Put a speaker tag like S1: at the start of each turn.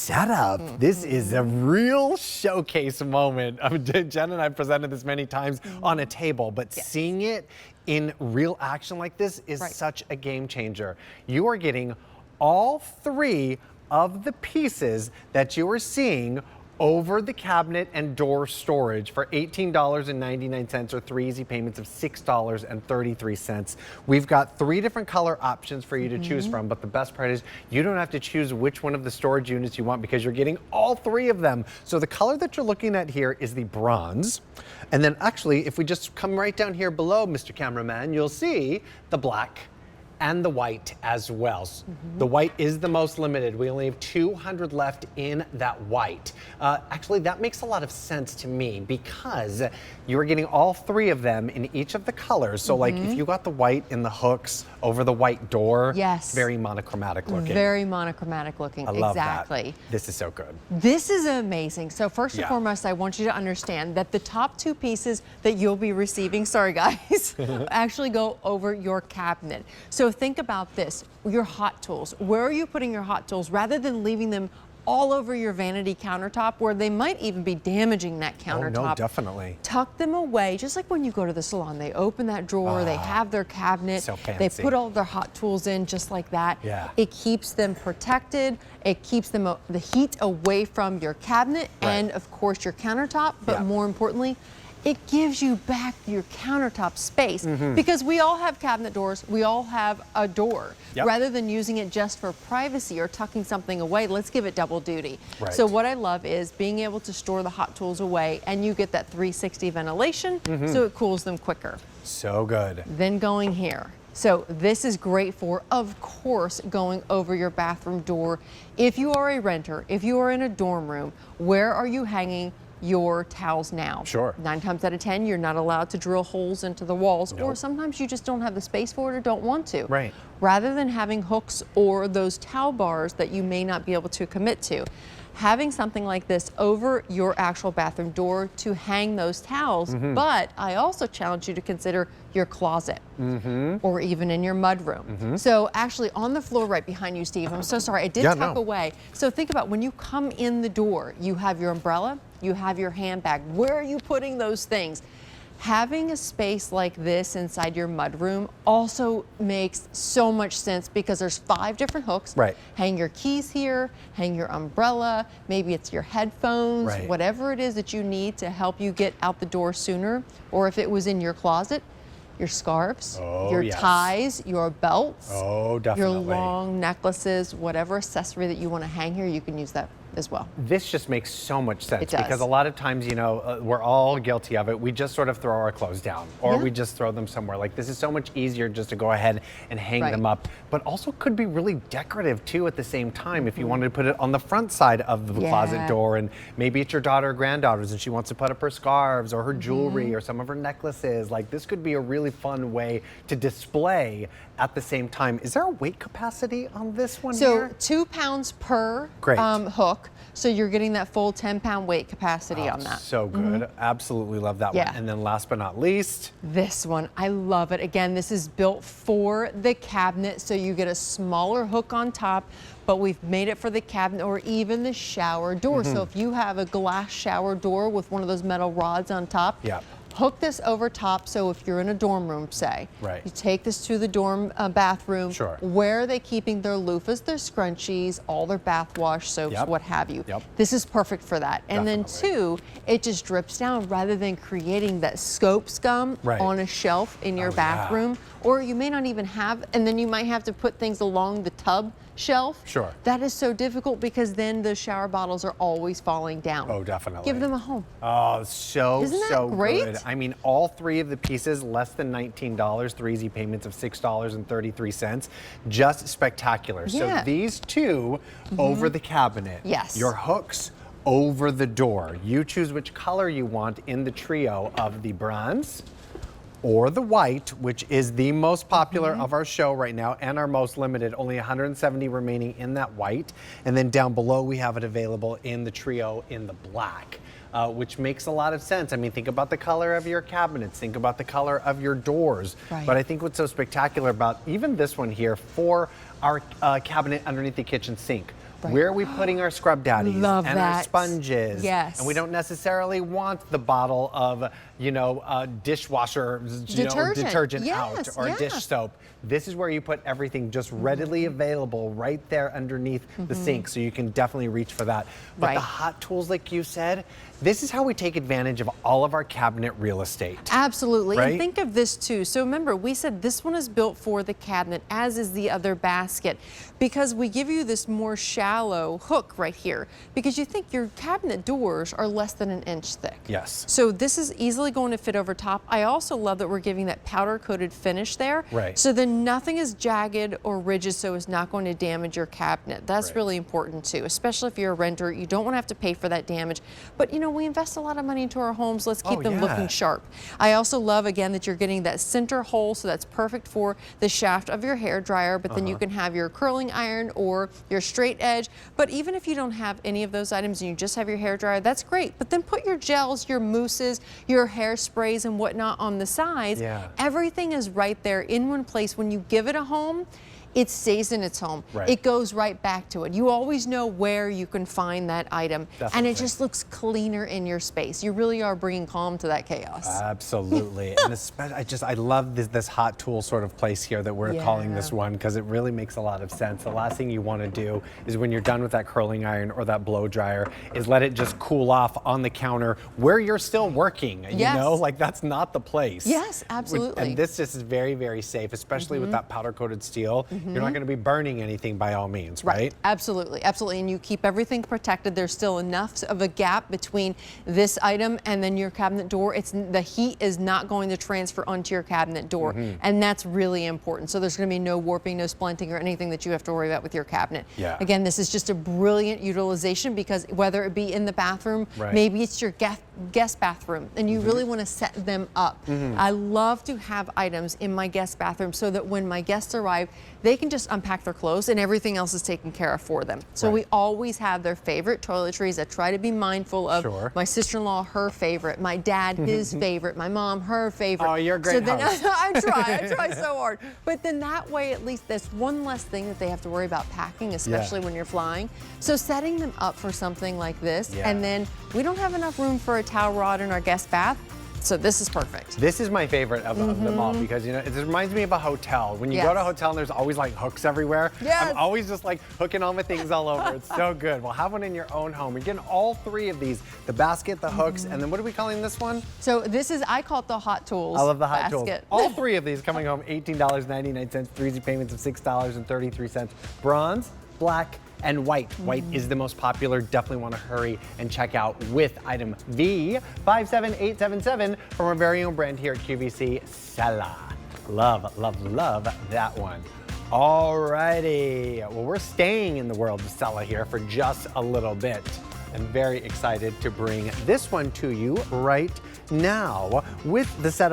S1: setup. This is a real showcase moment. Jen and I presented this many times on a table, but seeing it in real action like this is such a game changer. You are getting all three of the pieces that you are seeing over the cabinet and door storage for $18.99 or 3 easy payments of $6.33. We've got 3 different color options for you to choose from, but the best part is you don't have to choose which one of the storage units you want because you're getting all 3 of them. So the color that you're looking at here is the bronze. And then actually, if we just come right down here below, Mr. Cameraman, you'll see the black and the white as well. The white is the most limited. We only have 200 left in that white. Actually, that makes a lot of sense to me because you're getting all 3 of them in each of the colors. So like if you got the white in the hooks over the white door, very monochromatic looking.
S2: Very monochromatic looking,
S1: I love
S2: exactly.
S1: That. This is so good.
S2: This is amazing. So first and foremost, I want you to understand that the top 2 pieces that you'll be receiving, sorry guys, actually go over your cabinet. So think about this, your hot tools. Where are you putting your hot tools rather than leaving them all over your vanity countertop where they might even be damaging that countertop?
S1: Oh, no, definitely.
S2: Tuck them away, just like when you go to the salon. They open that drawer, they have their cabinet,
S1: so fancy.
S2: they put all their hot tools in just like that. It keeps them protected, it keeps them the heat away from your cabinet and of course your countertop, but more importantly, it gives you back your countertop space because we all have cabinet doors, we all have a door. Rather than using it just for privacy or tucking something away, let's give it double duty. So what I love is being able to store the hot tools away and you get that 360 ventilation so it cools them quicker.
S1: So good.
S2: Then going here. So this is great for, of course, going over your bathroom door. If you are a renter, if you are in a dorm room, where are you hanging your towels now? 9 times out of 10, you're not allowed to drill holes into the walls, or sometimes you just don't have the space for it or don't want to. Rather than having hooks or those towel bars that you may not be able to commit to, having something like this over your actual bathroom door to hang those towels, but I also challenge you to consider your closet or even in your mudroom. So actually on the floor right behind you, Steve, I'm so sorry, I did tuck away. So think about when you come in the door, you have your umbrella, you have your handbag. Where are you putting those things? Having a space like this inside your mudroom also makes so much sense because there's 5 different hooks. Hang your keys here, hang your umbrella, maybe it's your headphones, whatever it is that you need to help you get out the door sooner. Or if it was in your closet, your scarves, your ties, your belts, your long necklaces, whatever accessory that you want to hang here, you can use that as well.
S1: This just makes so much sense because a lot of times, you know, we're all guilty of it. We just sort of throw our clothes down or we just throw them somewhere. Like this is so much easier just to go ahead and hang them up, but also could be really decorative too at the same time if you wanted to put it on the front side of the closet door, and maybe it's your daughter or granddaughter's and she wants to put up her scarves or her jewelry or some of her necklaces. Like this could be a really fun way to display at the same time. Is there a weight capacity on this one here?
S2: So 2 pounds per hook. So you're getting that full 10-pound weight capacity on that.
S1: So good. Absolutely love that one. And then last but not least,
S2: this one, I love it. Again, this is built for the cabinet, so you get a smaller hook on top, but we've made it for the cabinet or even the shower door. So if you have a glass shower door with one of those metal rods on top, hook this over top, so if you're in a dorm room, say, you take this to the dorm bathroom. Where are they keeping their loofahs, their scrunchies, all their bath wash soaps, what have you. This is perfect for that. And then 2, it just drips down rather than creating that scope scum on a shelf in your bathroom. Or you may not even have, and then you might have to put things along the tub shelf. That is so difficult because then the shower bottles are always falling down.
S1: Oh, definitely.
S2: Give them a home.
S1: Oh,
S2: Isn't that great?
S1: Good. I mean, all 3 of the pieces, less than $19, 3 easy payments of $6.33. Just spectacular. So these 2 over the cabinet. Your hooks over the door. You choose which color you want in the trio of the bronze or the white, which is the most popular of our show right now and our most limited, only 170 remaining in that white. And then down below, we have it available in the trio in the black. Which makes a lot of sense. I mean, think about the color of your cabinets, think about the color of your doors. But I think what's so spectacular about even this one here for our cabinet underneath the kitchen sink, Where are we putting our scrub daddies
S2: Love
S1: and
S2: that.
S1: our sponges?
S2: Yes.
S1: And we don't necessarily want the bottle of, dishwasher detergent out or dish soap. This is where you put everything just readily available right there underneath the sink, so you can definitely reach for that. But the hot tools, like you said, this is how we take advantage of all of our cabinet real estate.
S2: Absolutely.
S1: Right?
S2: And think of this too. So remember, we said this one is built for the cabinet, as is the other basket, because we give you this more shallow hook right here, because you think your cabinet doors are less than 1 inch thick.
S1: Yes.
S2: So this is easily going to fit over top. I also love that we're giving that powder coated finish there.
S1: Right.
S2: So then nothing is jagged or rigid, so it's not going to damage your cabinet. That's really important too, especially if you're a renter. You don't want to have to pay for that damage. But we invest a lot of money into our homes. Let's keep them looking sharp. I also love, again, that you're getting that center hole, so that's perfect for the shaft of your hair dryer, but then you can have your curling iron or your straight edge. But even if you don't have any of those items and you just have your hair dryer, that's great. But then put your gels, your mousses, your hairsprays and whatnot on the sides. Everything is right there in one place. When you give it a home, it stays in its home. It goes right back to it. You always know where you can find that item, and it just looks cleaner in your space. You really are bringing calm to that chaos.
S1: Absolutely. And especially, I love this hot tool sort of place here that we're calling this one, because it really makes a lot of sense. The last thing you want to do is, when you're done with that curling iron or that blow dryer, is let it just cool off on the counter where you're still working. You know, like that's not the place.
S2: Yes, absolutely.
S1: And this just is very, very safe, especially with that powder coated steel. You're not going to be burning anything by all means, right?
S2: Absolutely, absolutely. And you keep everything protected. There's still enough of a gap between this item and then your cabinet door. The heat is not going to transfer onto your cabinet door, and that's really important. So there's going to be no warping, no splinting, or anything that you have to worry about with your cabinet. Again, this is just a brilliant utilization, because whether it be in the bathroom, maybe it's your guest bathroom, and you really want to set them up. I love to have items in my guest bathroom so that when my guests arrive, they can just unpack their clothes and everything else is taken care of for them. So we always have their favorite toiletries. I try to be mindful of my sister-in-law, her favorite, my dad, his favorite, my mom, her favorite.
S1: Oh, you're a great host.
S2: I try so hard. But then that way, at least there's one less thing that they have to worry about packing, especially when you're flying. So setting them up for something like this, and then we don't have enough room for a towel rod in our guest bath. So this is perfect.
S1: This is my favorite of them all, because it reminds me of a hotel. When you go to a hotel and there's always like hooks everywhere, I'm always just like hooking all my things all over. It's so good. Well, have one in your own home. You're getting all three of these: the basket, the hooks, and then what are we calling this one?
S2: So this is, I call it the hot tools.
S1: I love the hot tools.
S2: basket.
S1: All three of these coming home $18.99, 3 easy payments of $6.33. Bronze, black, and white. White is the most popular. Definitely want to hurry and check out with item V57877 from our very own brand here at QVC, Cella. Love, love, love that one. Alrighty, well, we're staying in the world of Cella here for just a little bit. I'm very excited to bring this one to you right now with the set of